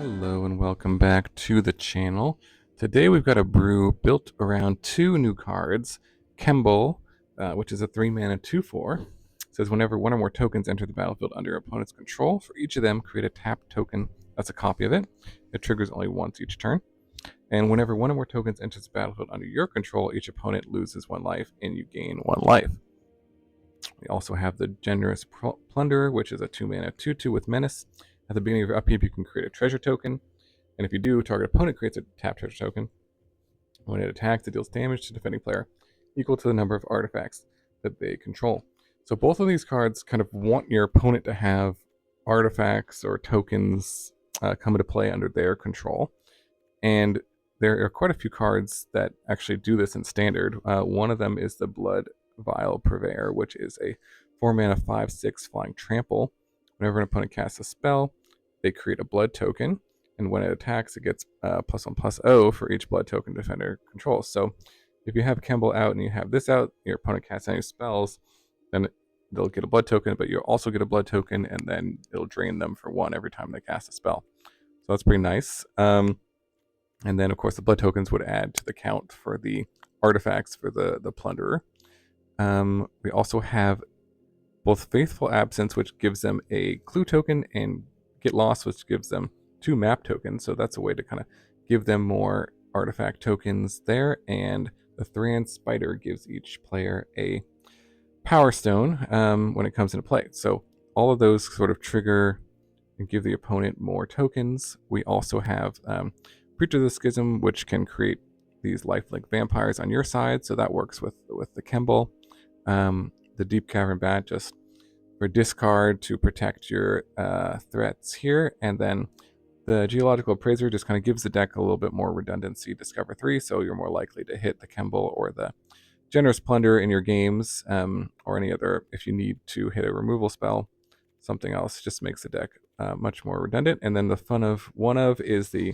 Hello and welcome back to the channel. Today we've got a brew built around two new cards. Kemble, which is a 3-mana 2/4. Says whenever one or more tokens enter the battlefield under your opponent's control, for each of them create a tapped token that's a copy of it. It triggers only once each turn. And whenever one or more tokens enters the battlefield under your control, each opponent loses 1 life and you gain 1 life. We also have the Generous Plunderer, which is a 2-mana 2/2 with Menace. At the beginning of your upkeep, you can create a treasure token. And if you do, target opponent creates a tapped treasure token. When it attacks, it deals damage to defending player equal to the number of artifacts that they control. So both of these cards kind of want your opponent to have artifacts or tokens come into play under their control. And there are quite a few cards that actually do this in standard. One of them is the Blood Vial Purveyor, which is a 4-mana 5/6 flying trample. Whenever an opponent casts a spell, they create a blood token, and when it attacks, it gets +1/+0 for each blood token defender controls. So if you have Kemble out and you have this out, your opponent casts any spells, then they'll get a blood token, but you'll also get a blood token, and then it'll drain them for 1 every time they cast a spell. So that's pretty nice. And then, of course, the blood tokens would add to the count for the artifacts for the Plunderer. We also have both Faithful Absence, which gives them a clue token, and Get Lost, which gives them 2 map tokens. So that's a way to kind of give them more artifact tokens there. And the Thran Spider gives each player a Power Stone when it comes into play. So all of those sort of trigger and give the opponent more tokens. We also have Preacher of the Schism, which can create these lifelink vampires on your side. So that works with the Kemble. The Deep Cavern Bat just for discard to protect your threats here. And then the Geological Appraiser just kind of gives the deck a little bit more redundancy, Discover 3, so you're more likely to hit the Kemble or the Generous Plunder in your games, or any other, if you need to hit a removal spell, something else just makes the deck much more redundant. And then the one of is the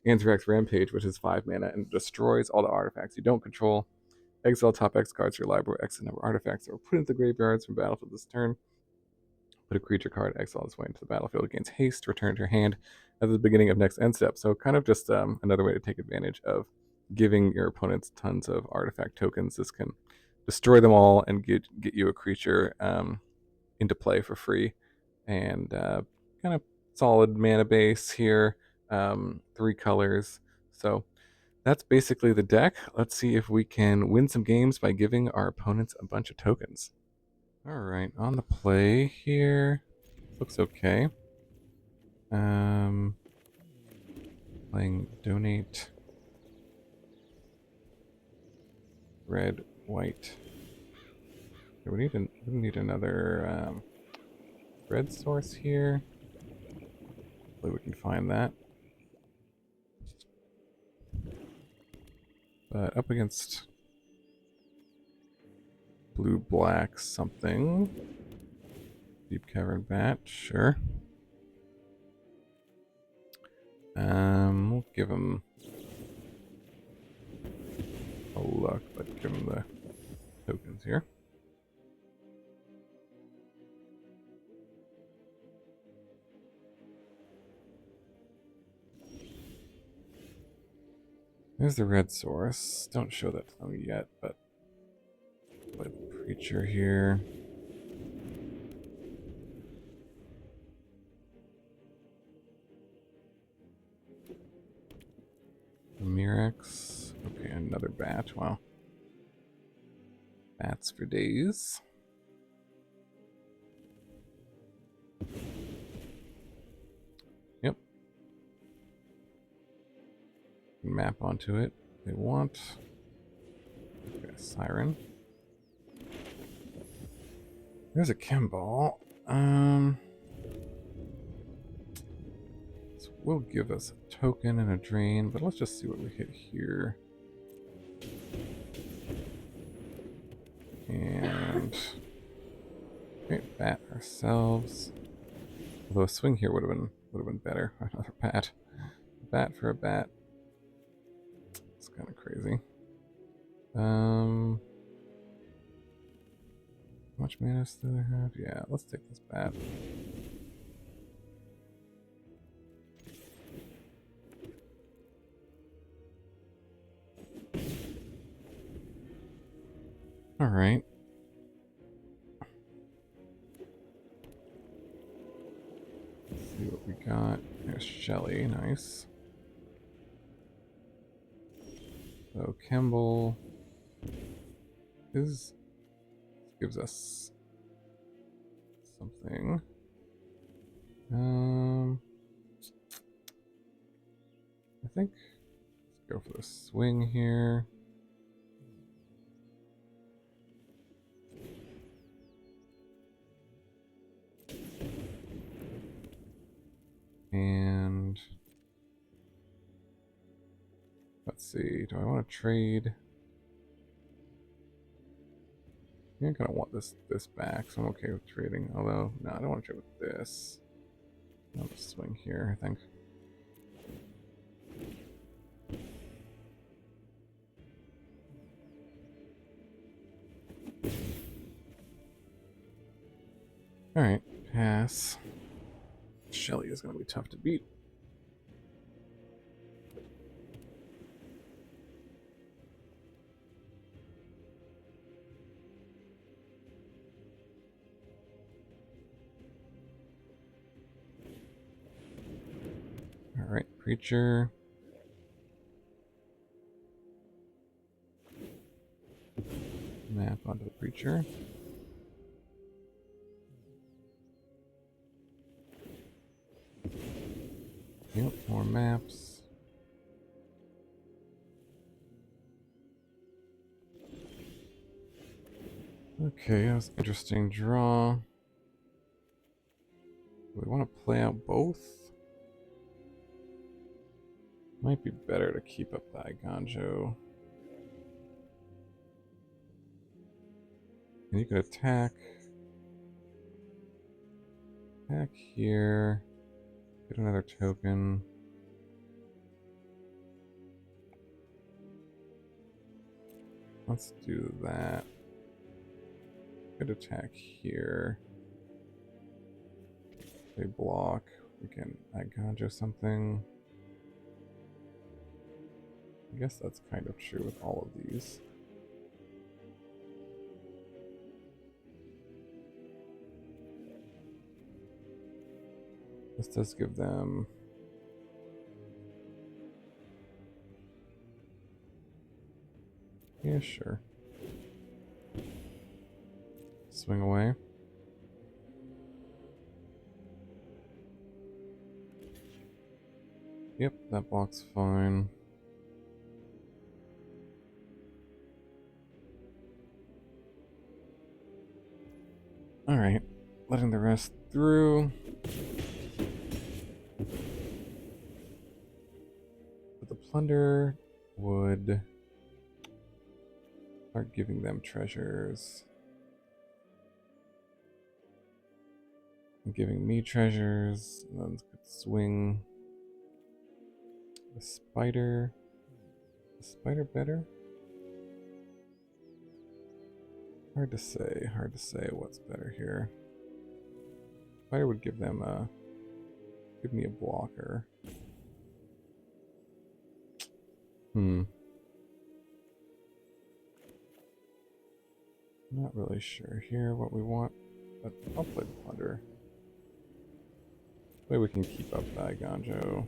Anthrax Rampage, which is 5 mana and destroys all the artifacts you don't control. Exile top X cards to your library, X number of artifacts that were put into the graveyards from battlefield this turn. Put a creature card, exile this way into the battlefield, it gains haste, return to your hand at the beginning of next end step. So kind of just another way to take advantage of giving your opponents tons of artifact tokens. This can destroy them all and get you a creature into play for free. And kind of solid mana base here, 3 colors. So that's basically the deck. Let's see if we can win some games by giving our opponents a bunch of tokens. Alright, on the play here. Looks okay. Playing Donate. Red, white. Okay, we need another red source here. Hopefully we can find that. But up against blue, black, something. Deep Cavern Bat, sure. We'll give him a look, but give him the tokens here. There's the red source. Don't show that to them yet, but play the Preacher here. Mirex. Okay, another bat. Wow. Bats for days. Yep. Map onto it. They want. Okay, a Siren. There's a Kemble. This will give us a token and a drain, but let's just see what we hit here. And okay, bat ourselves. Although a swing here would have been better. Another bat. Bat for a bat. It's kind of crazy. How much mana do they have? Yeah, let's take this bat. All right. Let's see what we got. There's Shelly. Nice. So Kemble gives us something. I think let's go for the swing here. And let's see, do I want to trade? I'm gonna want this back, so I'm okay with trading. Although, no, I don't want to trade with this. I'll just swing here, I think. Alright, pass. Shelly is going to be tough to beat. Alright, Preacher. Map onto the Preacher. Yep, more maps. Okay, that was an interesting draw. Do we want to play out both? Might be better to keep up the Iganjo. And you could attack. Attack here. Get another token. Let's do that. Good attack here. They block. We can Iganjo something. I guess that's kind of true with all of these. This does give them... Yeah, sure. Swing away. Yep, that block's fine. Alright, letting the rest through. But the plunder would start giving them treasures. And giving me treasures. And then could swing the spider. Is the spider better? Hard to say what's better here. Spider would give them give me a blocker. Not really sure here what we want, but I'll play the plunder. That way we can keep up the Iganjo.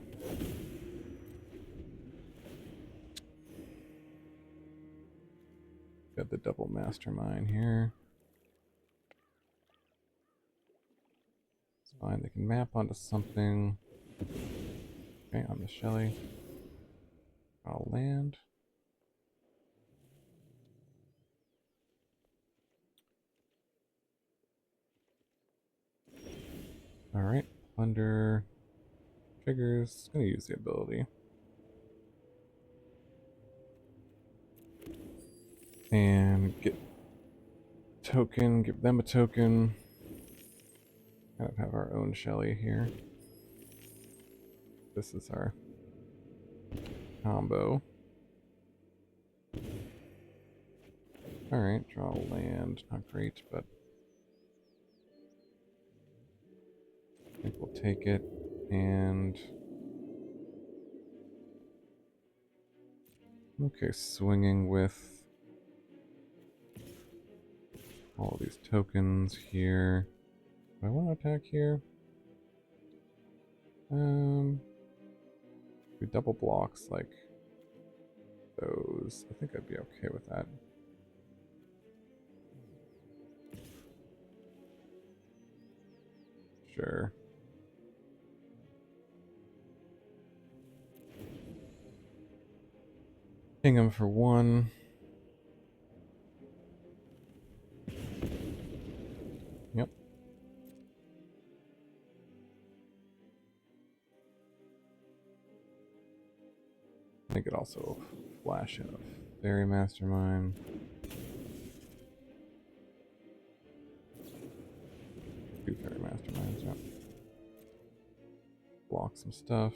Got the double mastermind here. It's fine, they can map onto something. Okay, on the Shelly. I'll land. Alright, plunder. Triggers. Gonna use the ability. And get token, give them a token. Kind of have our own Shelly here. This is our combo. Alright, draw land. Not great, but I think we'll take it. And okay, swinging with all these tokens here. Do I want to attack here? Do double blocks like those. I think I'd be okay with that. Sure. Ping him for 1. Yep. I think it also flash in a Fairy Mastermind. Two Fairy Masterminds, yep. Block some stuff.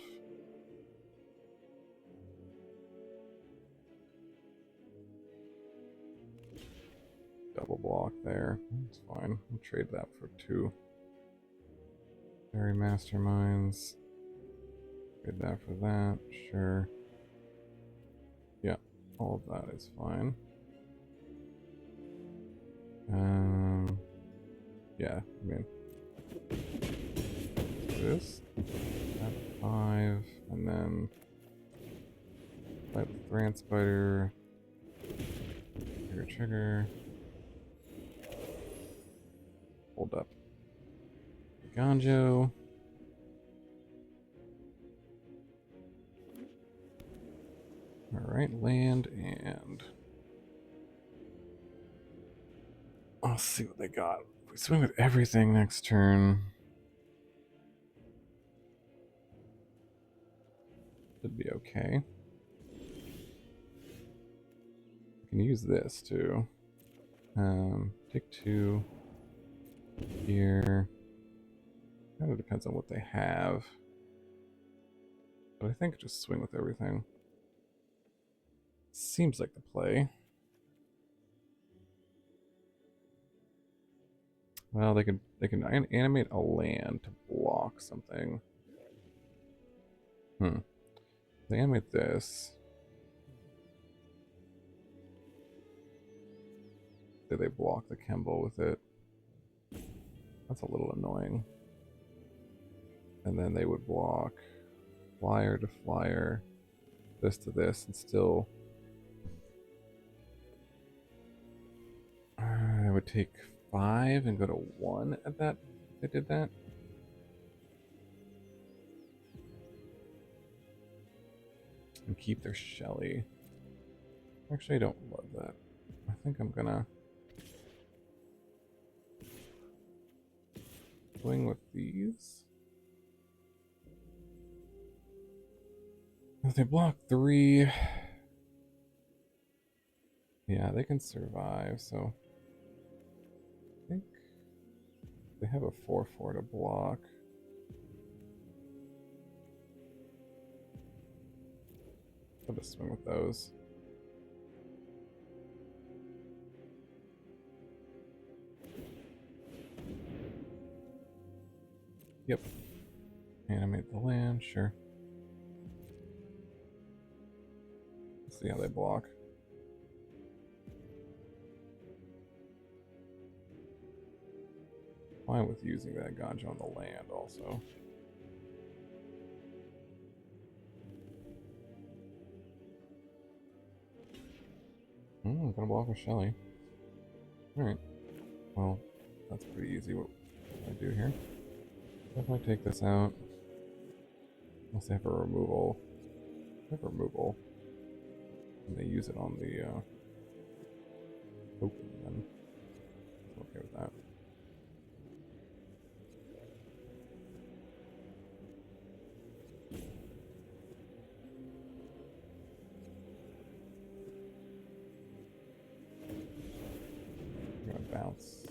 Double block there. That's fine. We'll trade that for 2 Fairy Masterminds. Trade that for that. Sure. Yeah, all of that is fine. Yeah, I mean, this at 5, and then fight the Thran Spider. Trigger. Hold up. Ganjo. Alright, land, and let's see what they got. If we swing with everything next turn, should be okay. We can use this too. Take 2 here. Kind of depends on what they have. But I think just swing with everything. Seems like the play. Well, they can animate a land to block something. They animate this. Do they block the Kemble with it? That's a little annoying. And then they would block flyer to flyer, this to this, and still I would take 5 and go to 1 at that if they did that. And keep their Shelly. Actually, I don't love that. I think I'm gonna swing with these. If they block 3, yeah, they can survive, so I think they have a 4/4 to block. I'll just swing with those. Yep. Animate the land, sure. Let's see how they block. Fine with using that Ganja on the land also. I'm gonna block with Shelly. Alright. Well, that's pretty easy what I do here. If I take this out, unless they have a removal. They have a removal. And they use it on the token, then I'm okay with that. I'm gonna bounce.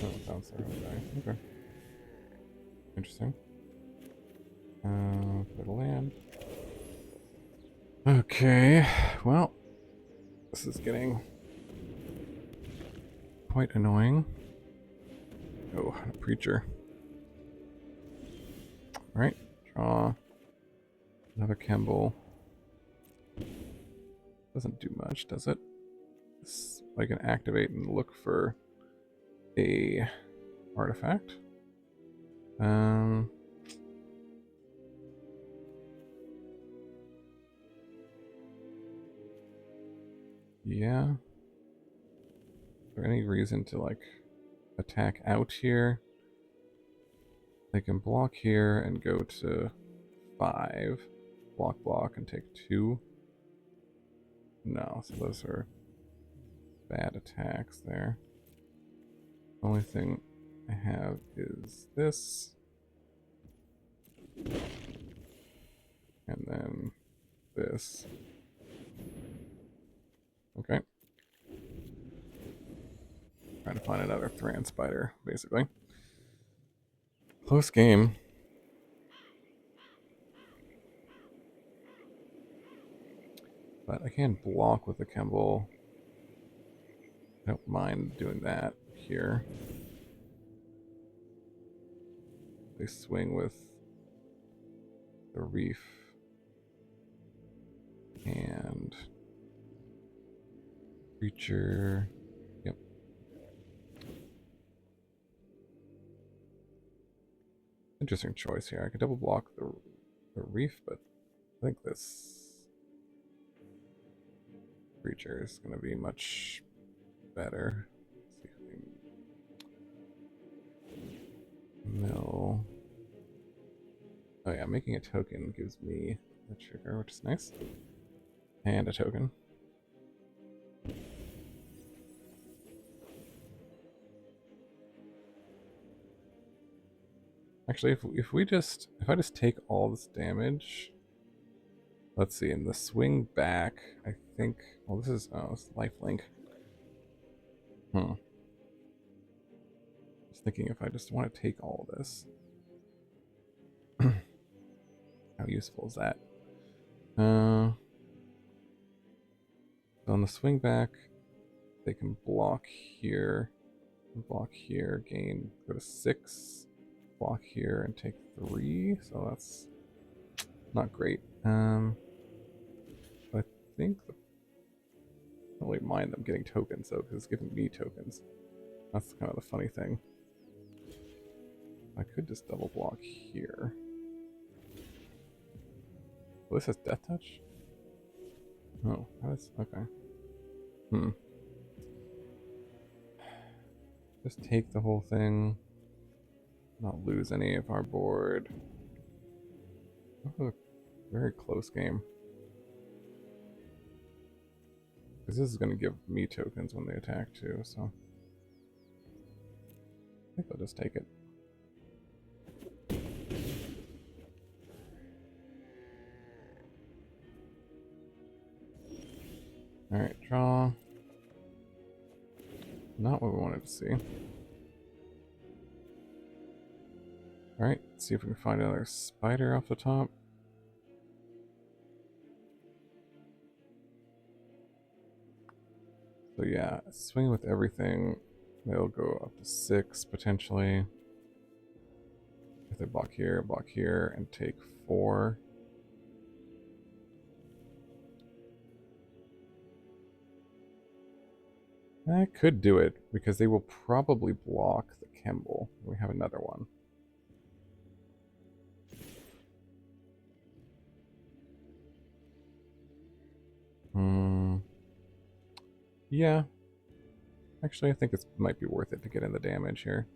Oh, bounce there, okay. Interesting. For the land. Okay, well, this is getting quite annoying. Oh, a preacher. Alright, draw another Kemble. Doesn't do much, does it? This I can activate and look for a artifact. Yeah. Is there any reason to like attack out here? They can block here and go to 5. Block, and take 2. No, so those are bad attacks there. Only thing I have is this. And then this. Okay. Trying to find another Thran Spider, basically. Close game. But I can block with the Kemble. I don't mind doing that here. They swing with the Reef and Creature. Yep. Interesting choice here. I could double block the Reef, but I think this Creature is going to be much better. Let's see if we can mill. Oh yeah, making a token gives me a trigger, which is nice. And a token. Actually, if I just take all this damage, let's see, in the swing back, I think. Well, this is lifelink. Just thinking if I just want to take all of this, how useful is that? So on the swing back, they can block here, go to 6, block here, and take 3. So that's not great. I think I don't really mind them getting tokens though, because it's giving me tokens. That's kind of the funny thing. I could just double block here. Well, this has death touch? Oh, that's okay. Just take the whole thing. Not lose any of our board. Oh, very close game. Because this is going to give me tokens when they attack too, so I think I'll just take it. Alright, draw. Not what we wanted to see. Alright, let's see if we can find another spider off the top. So yeah, swing with everything. They'll go up to 6 potentially. If they block here, and take 4. I could do it, because they will probably block the Kemble. We have another one. Yeah. Actually, I think it might be worth it to get in the damage here.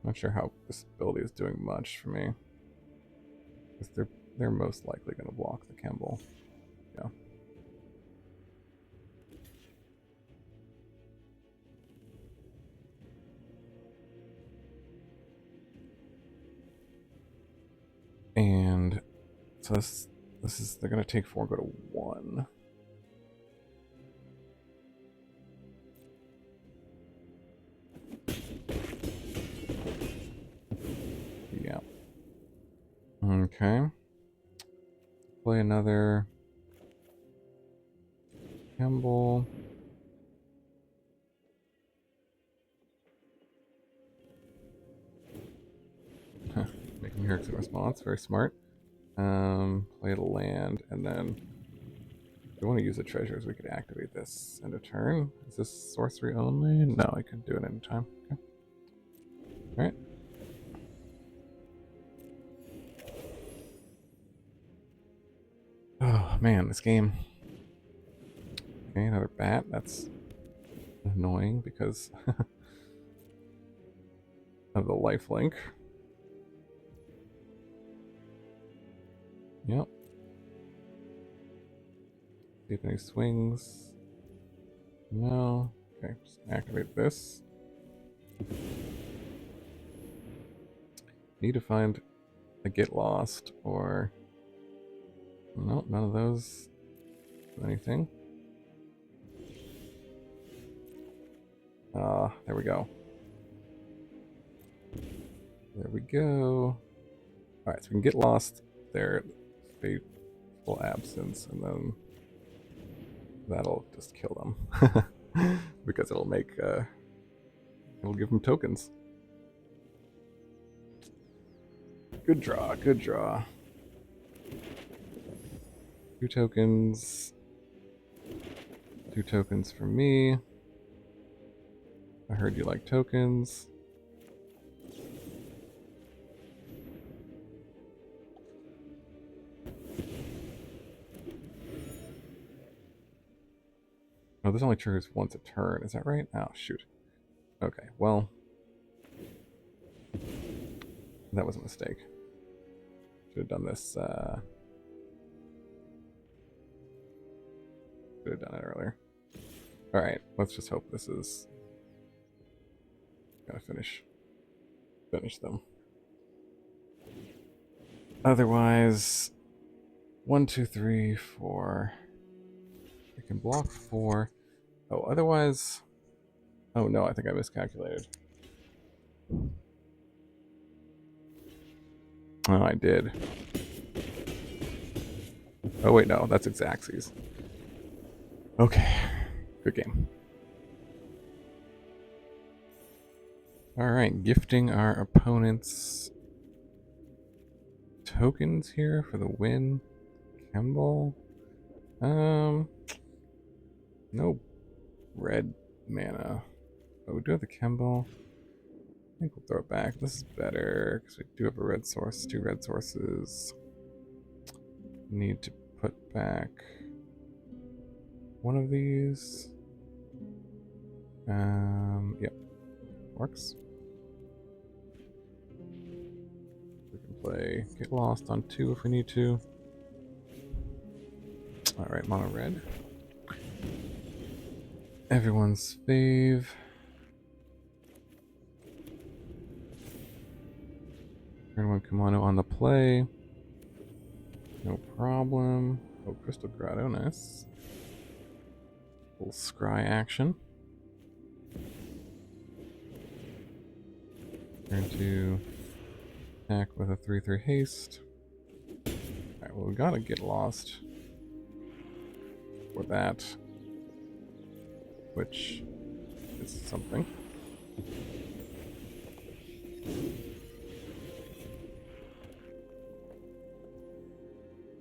Not sure how this ability is doing much for me. Because they're most likely going to block the Kemble. Yeah. And so this is, they're going to take 4 and go to 1. Yeah. Okay. Play another Kemble. Making Hurricane response, very smart. Play a land, and then we want to use the treasures, we could activate this end of turn. Is this sorcery only? No, I can do it anytime. Okay. Alright. Oh man, this game. Okay, another bat. That's annoying because of the lifelink. Yep. See if any swings. No. Okay, just activate this. Need to find a get lost or... Nope, none of those. Anything. There we go. There we go. Alright, so we can get lost there. Fateful absence, and then that'll just kill them. Because it'll make, it'll give them tokens. Good draw, good draw. 2 tokens. 2 tokens for me. I heard you like tokens. Oh, this only triggers once a turn. Is that right? Oh, shoot. Okay, well. That was a mistake. Should have done this, should have done it earlier. Alright, let's just hope this is gonna finish them. Otherwise, 1, 2, 3, 4. I can block 4. Oh, otherwise... Oh no, I think I miscalculated. Oh, I did. Oh wait, no, that's Xaxes. Okay, good game. Alright, gifting our opponents tokens here for the win. Kemble. No red mana. Oh, we do have the Kemble. I think we'll throw it back. This is better because we do have a red source, 2 red sources. Need to put back one of these. Yep, works. We can play Get Lost on 2 if we need to. Alright, mono red. Everyone's fave. Turn 1 Kimono on the play. No problem. Oh, Crystal Grotto, nice. Little scry action. Turn to attack with a 3/3 haste. Alright, well, we gotta get lost for that, which is something.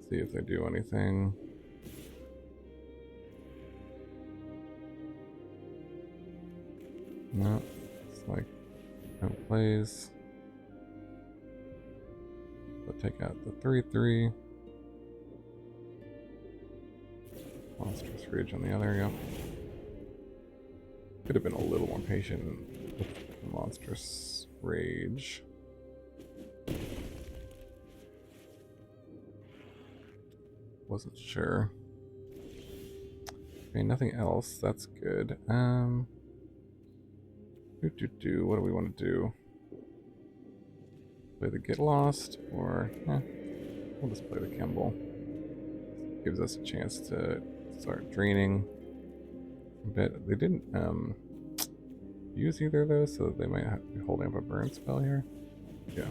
See if they do anything. No, it's like no plays. So take out the 3/3. Monstrous Ridge on the other, yep. Could have been a little more patient with the Monstrous Rage. Wasn't sure. Okay, nothing else. That's good. What do we want to do? Play the Get Lost, or we'll just play the Kemble. Gives us a chance to start draining a bit. They didn't use either of those, so they might have to be holding up a burn spell here. Yeah.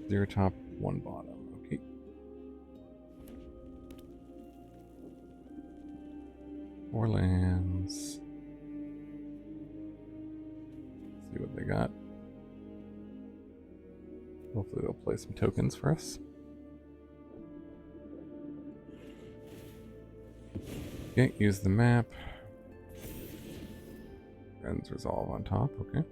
Zero top, 1 bottom. Okay. Four lands. Hopefully they'll play some tokens for us. Okay, use the map. Ends resolve on top, okay.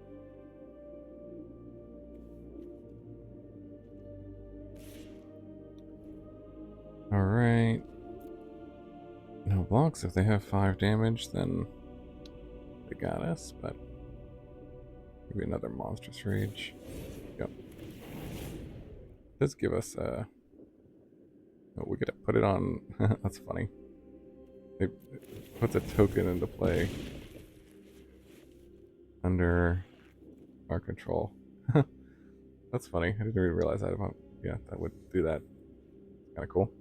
Alright. No blocks. If they have 5 damage, then they got us, but maybe another monstrous rage. Yep. Does give us a. Oh, we gotta put it on. That's funny. It puts a token into play under our control. That's funny. I didn't even realize that. Yeah, that would do that. Kind of cool.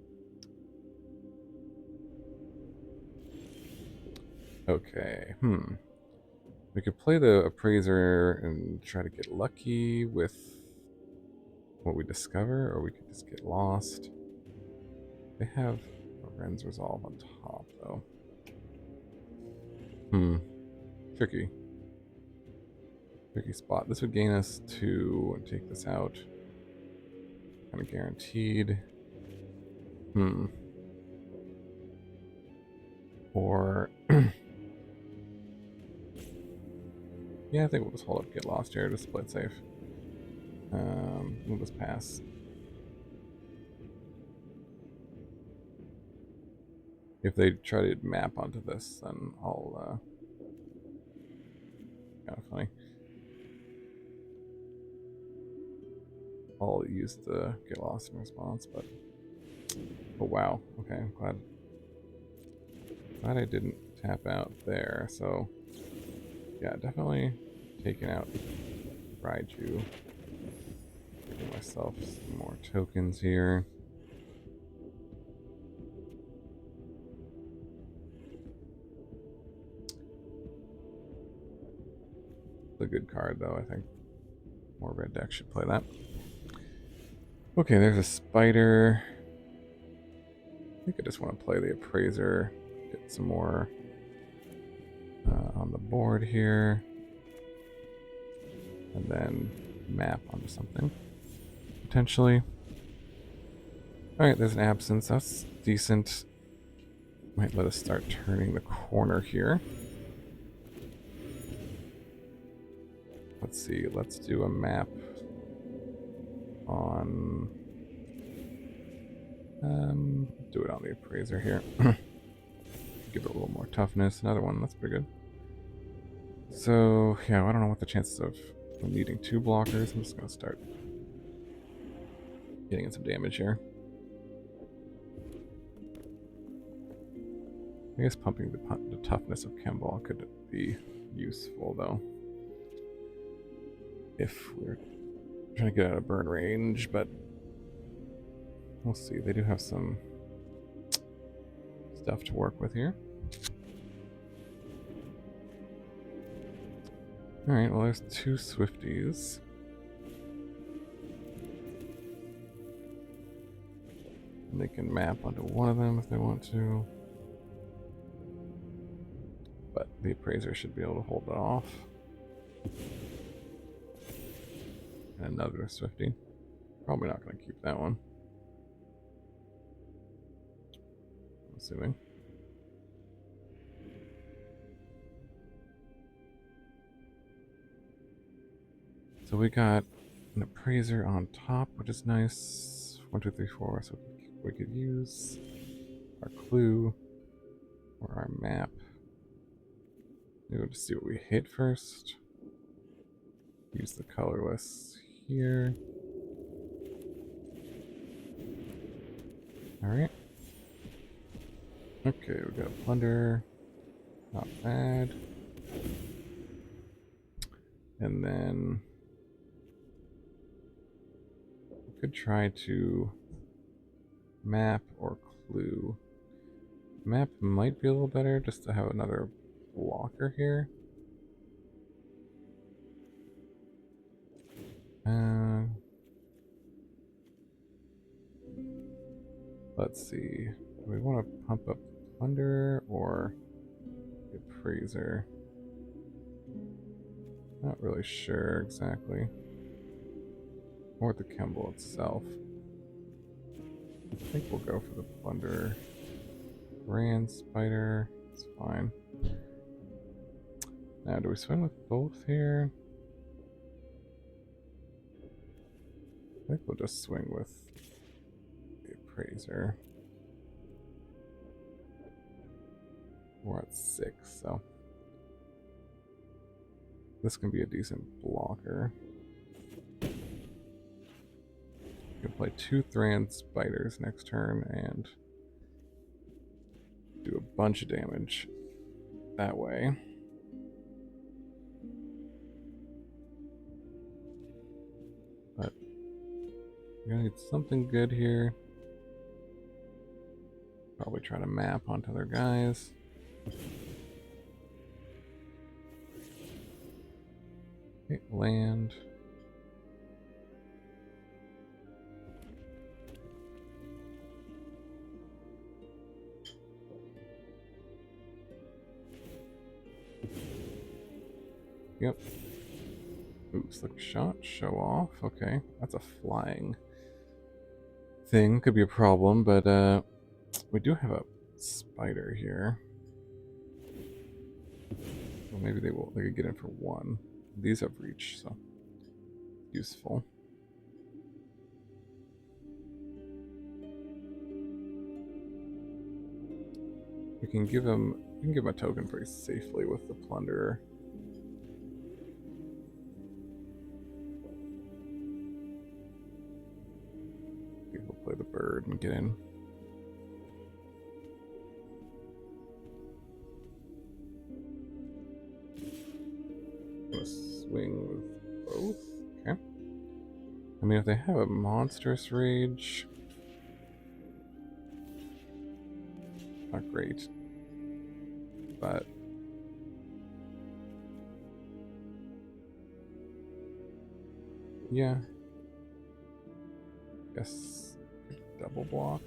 Okay. We could play the appraiser and try to get lucky with what we discover, or we could just get lost. They have a Ren's Resolve on top, though. Tricky. Tricky spot. This would gain us 2 and take this out. Kind of guaranteed. Or yeah, I think we'll just hold up, get lost here, just play it safe. We'll just pass. If they try to map onto this, then I'll kind of funny. I'll use the get lost in response, but oh wow, okay, I'm glad I didn't tap out there. So yeah, definitely taking out Raiju. Give myself some more tokens here. It's a good card though, I think. More red decks should play that. Okay, there's a spider. I think I just want to play the appraiser. Get some more on the board here. And then map onto something. Potentially. Alright, there's an absence. That's decent. Might let us start turning the corner here. Let's see. Let's do a map on... do it on the appraiser here. Give it a little more toughness. Another one. That's pretty good. So, yeah, I don't know what the chances of needing 2 blockers. I'm just going to start getting in some damage here. I guess pumping the toughness of Kemball could be useful, though. If we're trying to get out of burn range, but we'll see. They do have some stuff to work with here. Alright, well there's 2 Swifties. And they can map onto one of them if they want to. But the appraiser should be able to hold it off. And another Swifty. Probably not going to keep that one. I'm assuming. So we got an appraiser on top, which is nice. 1, 2, 3, 4. So we could use our clue or our map. We'll just see what we hit first. Use the colorless here. Alright. Okay, we got a plunder. Not bad. And then we could try to map or clue. Map might be a little better just to have another blocker here. Let's see. Do we want to pump up plunder or the appraiser? Not really sure exactly. or the Kemble itself. I think we'll go for the Plunder. Brand Spider. It's fine. Now, do we swing with both here? I think we'll just swing with the Appraiser. We're at 6, so this can be a decent blocker. You can play 2 Thran Spiders next turn and do a bunch of damage that way. But we're gonna need something good here. Probably try to map onto their guys. Okay, land. Yep. Ooh, slick shot, show off. Okay, that's a flying thing. Could be a problem, but we do have a spider here. Well, maybe they could get in for 1. These have reach, so useful. We can give him a token pretty safely with the Plunderer. We'll play the bird and get in. Gonna swing with both. Okay. I mean, if they have a monstrous rage, not great. But yeah, guess double block.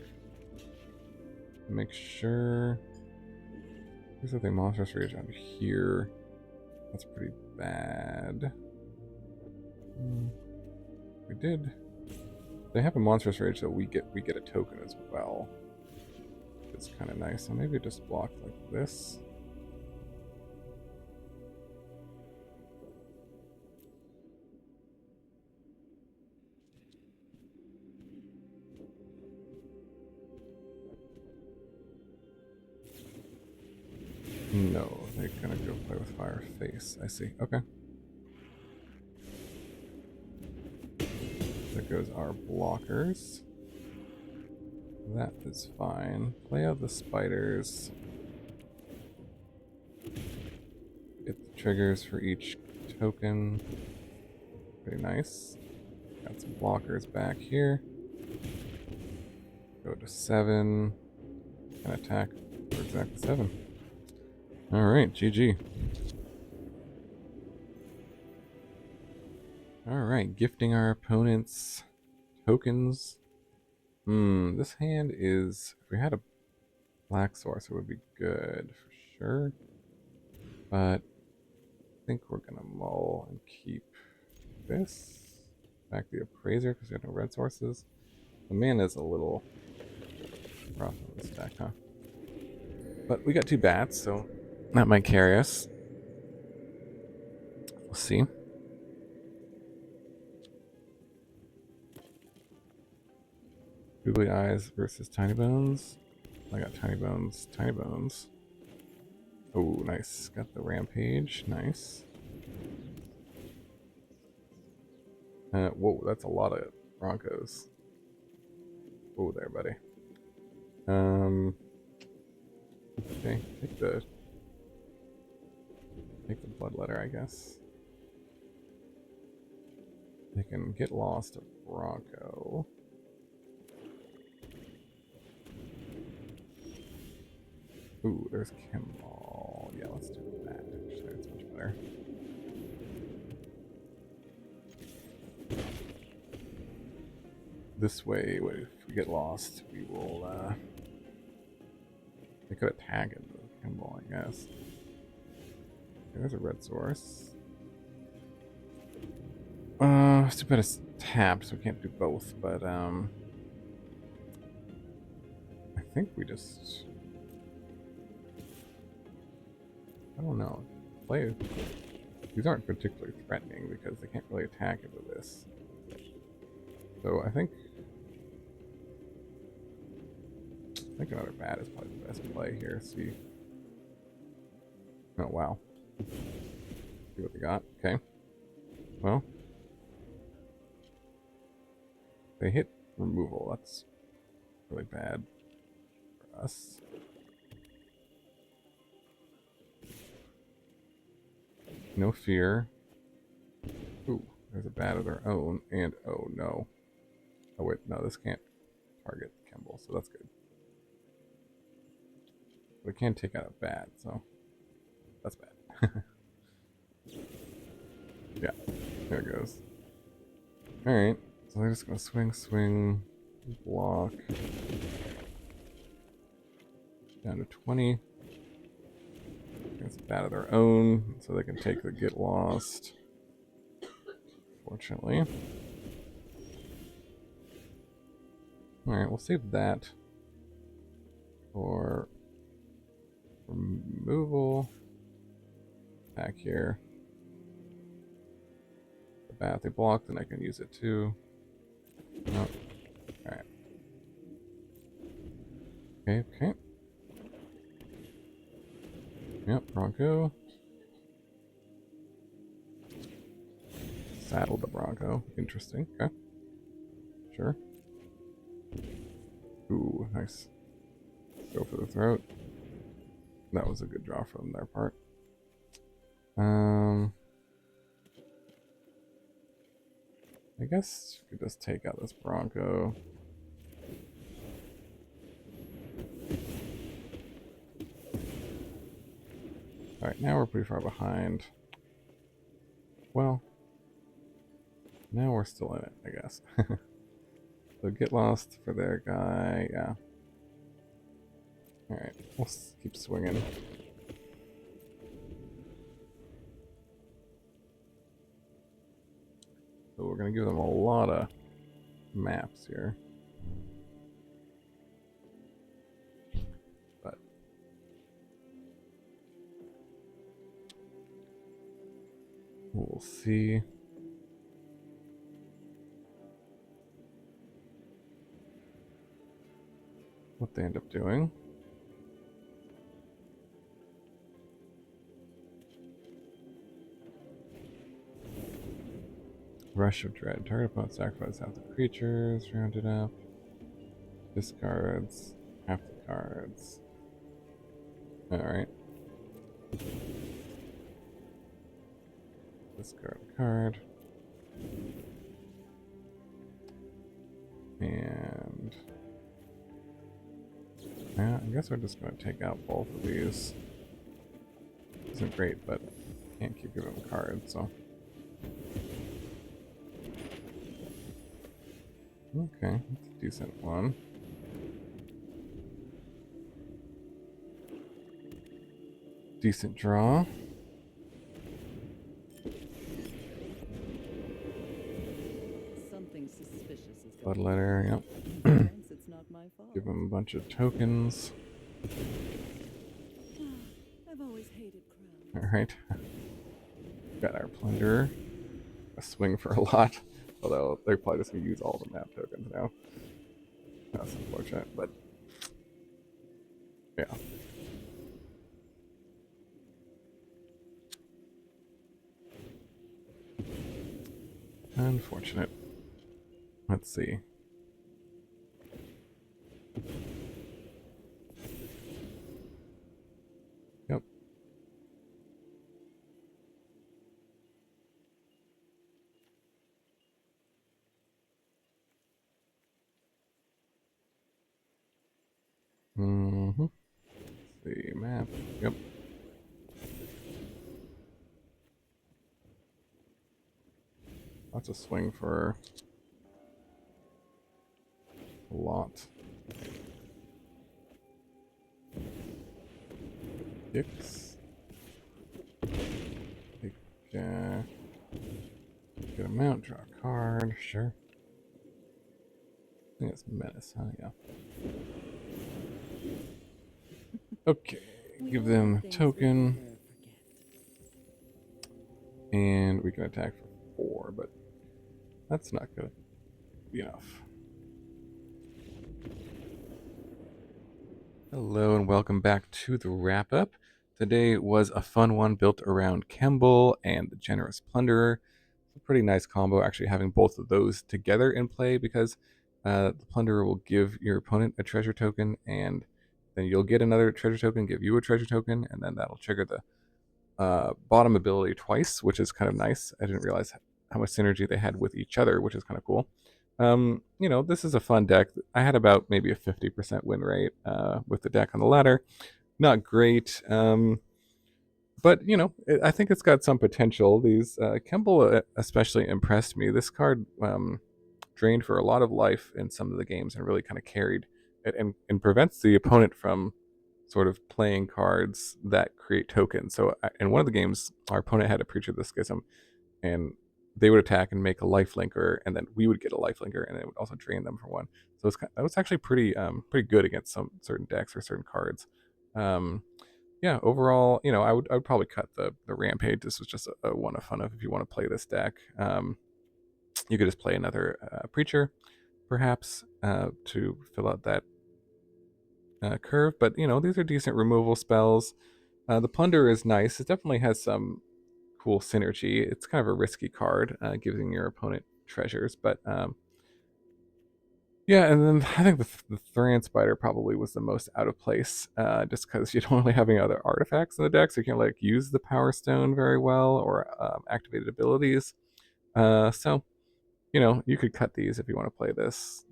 Make sure. There's something monstrous rage out here. That's pretty bad. We did. They have a monstrous rage, so we get a token as well. It's kind of nice. So maybe just block like this. No, they're gonna go play with Fire Face. I see. Okay. There goes our blockers. That is fine. Play out the spiders. Get the triggers for each token. Pretty nice. Got some blockers back here. Go to 7. And attack for exactly 7. Alright, GG. Alright, gifting our opponents tokens. This hand is... If we had a black source, it would be good for sure. But I think we're gonna mull and keep this. Back the Appraiser because we have no red sources. The mana is a little rough on this deck, huh? But we got 2 bats, so that might carry us. We'll see. Googly Eyes versus Tiny Bones. I got Tiny Bones, Tiny Bones. Oh, nice. Got the Rampage. Nice. Whoa, that's a lot of Broncos. Whoa there, buddy. Okay, take the Bloodletter, I guess. They can get lost to Bronco. Ooh, there's Kimball. Yeah, let's do that. Actually, that's much better. This way, if we get lost, we will, they could attack it with Kimball, I guess. There's a red source. It's too bad it's tapped, so we can't do both, but I think we just, I don't know. Play. These aren't particularly threatening because they can't really attack into this. So I think another bat is probably the best play here. See. Oh wow. See what they got. Okay. Well, they hit removal. That's really bad for us. No fear. Ooh, there's a bat of their own, and oh no. Oh wait, no, this can't target Kemble, so that's good. We can take out a bat, so that's bad. Yeah, there it goes. Alright, so they're just gonna swing, block. Down to 20. It's a bat of their own, so they can take the get lost. Fortunately. Alright, we'll save that for removal. Back here. The bat they blocked, and I can use it too. Nope. Alright. Okay. Yep, Bronco. Saddle the Bronco. Interesting. Okay. Sure. Ooh, nice. Go for the throat. That was a good draw from their part. I guess you could just take out this Bronco. Alright, now we're pretty far behind. Well, now we're still in it, I guess. So get lost for their guy, yeah. Alright, we'll keep swinging. So we're going to give them a lot of maps here. But we'll see. What they end up doing. Rush of Dread. Target opponent sacrifice half the creatures, rounded up. Discards half the cards. Alright. Discard a card. And yeah, I guess we're just going to take out both of these. Isn't great, but can't keep giving them cards, so. Okay, that's a decent one. Decent draw. Something suspicious is Blood going letter, yep. on. It's not my fault. Give him a bunch of tokens. I've always hated crowns. Alright. Got our plunder. A swing for a lot. Although they're probably just going to use all the map tokens now. That's unfortunate, but yeah. Unfortunate. Let's see. Yep. Mm-hmm. The map. Yep. Lots of swing for a lot. Six. Take, get a mount truck. card, sure. I think it's Menace, huh? Yeah. Okay, We give all have them things we'd token, rather forget. and we can attack for 4, but that's not gonna be enough. Hello and welcome back to the wrap up. Today was a fun one built around Kemble and the Generous Plunderer. It's a pretty nice combo actually having both of those together in play because the Plunderer will give your opponent a treasure token and then you'll get another treasure token, give you a treasure token, and then that'll trigger the bottom ability twice, which is kind of nice. I didn't realize how much synergy they had with each other, which is kind of cool. This is a fun deck. I had about maybe a 50% win rate with the deck on the ladder. Not great, but I think it's got some potential. These Kemble especially impressed me. This card drained for a lot of life in some of the games and really kind of carried it and prevents the opponent from sort of playing cards that create tokens. So in one of the games, our opponent had a Preacher of the Schism, and they would attack and make a life linker, and then we would get a life linker, and it would also drain them for one. So that was actually pretty good against some certain decks or certain cards. Um, yeah, overall, I would probably cut the Rampage. This was just a one of fun of if you want to play this deck. You could just play another Preacher, perhaps, to fill out that curve. But these are decent removal spells. The Plunder is nice. It definitely has some cool synergy. It's kind of a risky card, giving your opponent treasures, but yeah. And then I think the Thran Spider probably was the most out of place, just because you don't really have any other artifacts in the deck, so you can't like use the Power Stone very well or activated abilities. So you could cut these if you want to play this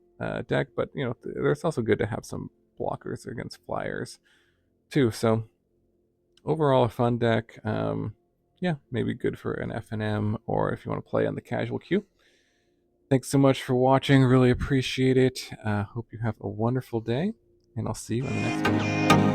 deck, but it's also good to have some blockers against flyers too. So overall, a fun deck. Yeah, maybe good for an FNM or if you want to play on the casual queue. Thanks so much for watching. Really appreciate it. Hope you have a wonderful day, and I'll see you in the next video.